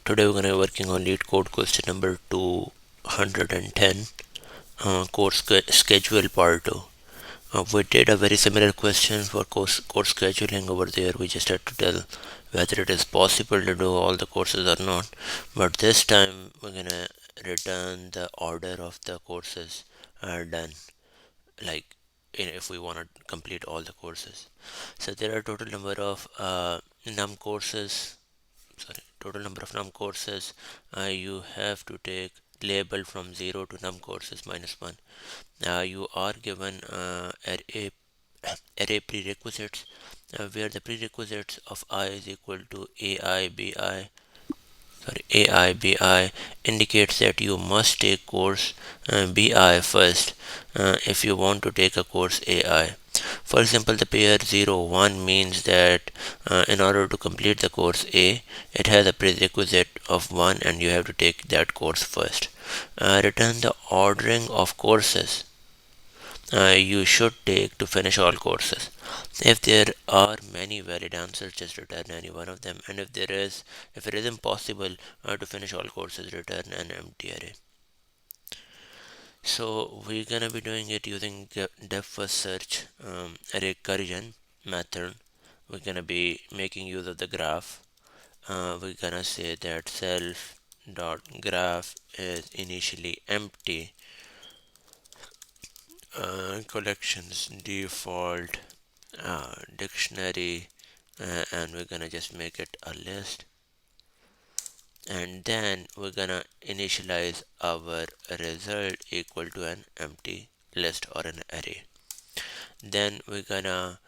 Today we're going to be working on Leetcode question number 210, course schedule part 2. We did a very similar question for course scheduling. Over there we just had to tell whether it is possible to do all the courses or not, but this time we're going to return the order of the courses are done, like if we want to complete all the courses. So there are total number of total number of numCourses you have to take label from 0 to numCourses minus 1. You are given array prerequisites, where the prerequisites of I is equal to AIBI indicates that you must take course BI first if you want to take a course AI. For example, the pair 01 means that in order to complete the course A, it has a prerequisite of 1 and you have to take that course first. Return the ordering of courses you should take to finish all courses. If there are many valid answers, just return any one of them, and if it is impossible to finish all courses, return an empty array. So we're gonna be doing it using def first search recursion method. We're gonna be making use of the graph. We're gonna say that self dot graph is initially empty. Collections default dictionary, and we're gonna just make it a list, and then we're gonna initialize our result equal to an empty list or an array. Then we're gonna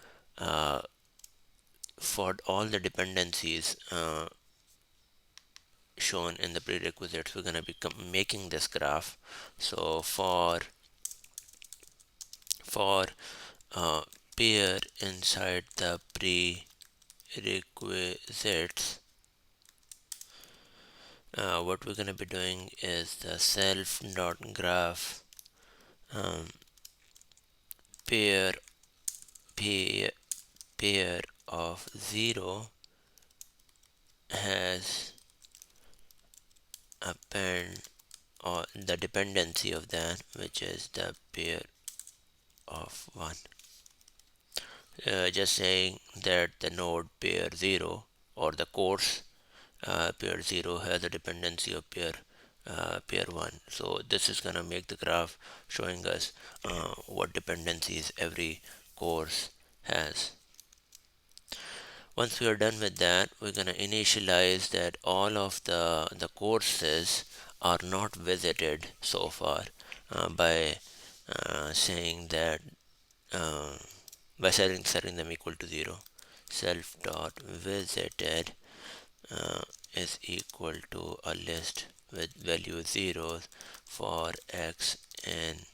for all the dependencies shown in the prerequisites, we're gonna be making this graph. So for pair inside the prerequisites, what we're going to be doing is the self dot graph pair pair pair of 0 has append or the dependency of that, which is the pair of 1. Just saying that the node pair 0 or the course pair 0 has a dependency of pair 1. So this is gonna make the graph showing us what dependencies every course has. Once we are done with that, we're gonna initialize that all of the courses are not visited so far by saying that by setting them equal to 0. Self dot visited is equal to a list with value 0 for x in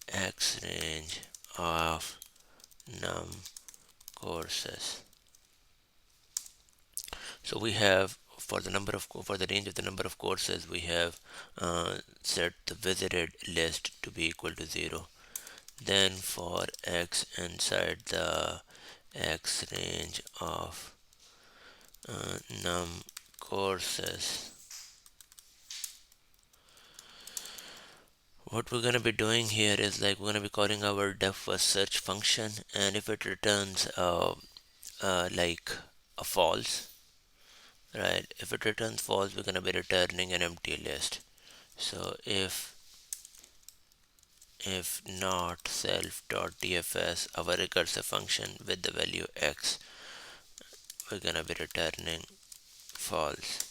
x range of num courses. So we have for the range of the number of courses, we have set the visited list to be equal to 0. Then for x inside the x range of num courses, what we're going to be doing here is like we're going to be calling our def first search function, and if it returns like a false, right, if it returns false, we're going to be returning an empty list. So if not self dot dfs, our recursive function with the value x, we're going to be returning false.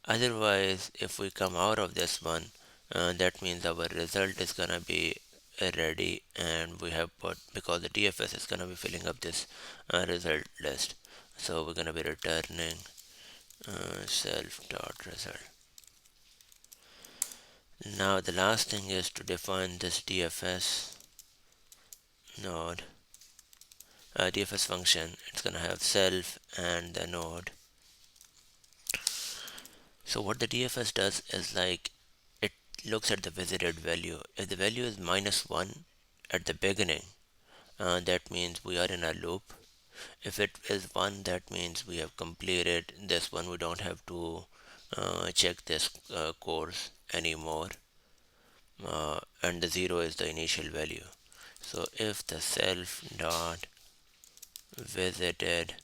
Otherwise, if we come out of this one, that means our result is gonna be ready, and we have put, because the DFS is gonna be filling up this result list, so we're gonna be returning self dot result. Now the last thing is to define this DFS node DFS function. It's gonna have self and the node. So what the DFS does is like it looks at the visited value. If the value is -1 at the beginning, that means we are in a loop. If it is 1, that means we have completed this one. We don't have to check this course anymore. And the 0 is the initial value. So if the self dot visited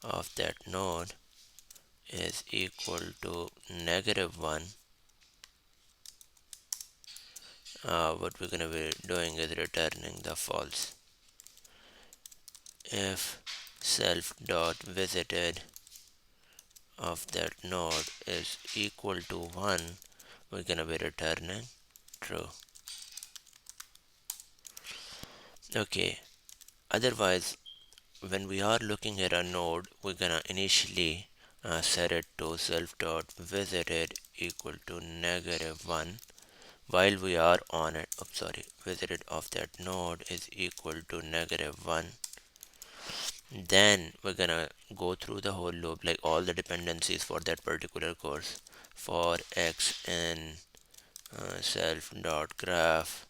of that node is equal to -1, what we're going to be doing is returning the false. If self dot visited of that node is equal to 1, we're going to be returning true. Okay, otherwise, when we are looking at a node, we're gonna initially set it to self dot visited equal to -1 while we are on it. Oh, sorry, visited of that node is equal to -1. Then we're gonna go through the whole loop, like all the dependencies for that particular course. For x in self dot graph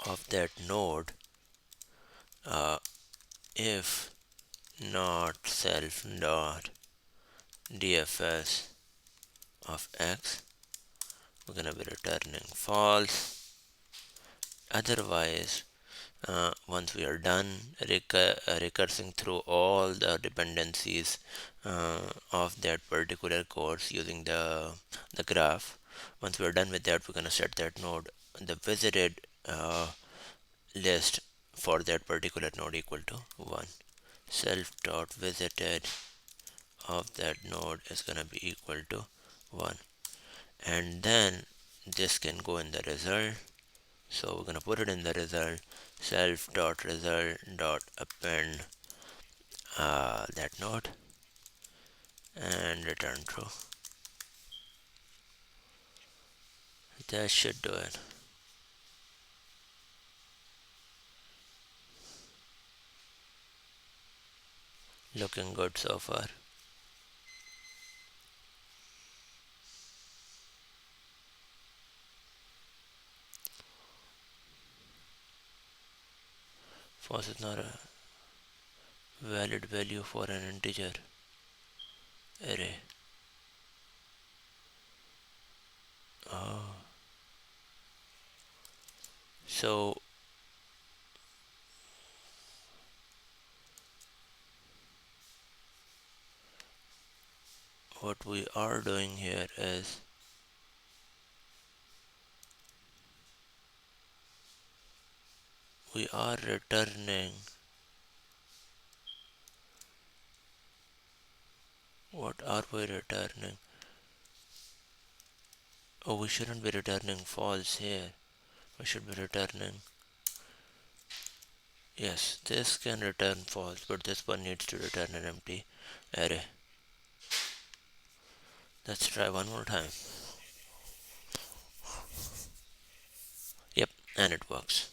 of that node, if not self dot dfs of x, we're gonna be returning false. Otherwise, once we are done recursing through all the dependencies of that particular course using the graph, once we are done with that, we're gonna set that node, the visited list for that particular node equal to 1. Self dot visited of that node is gonna be equal to 1, and then this can go in the result. So we're gonna put it in the result, self dot result dot append that node and return true. That should do it. Looking good so far. False is not a valid value for an integer array. Oh, so what we are doing here is we are returning, what are we returning? Oh, we shouldn't be returning false here. We should be returning, yes, this can return false, but this one needs to return an empty array. Let's try one more time. Yep, and it works.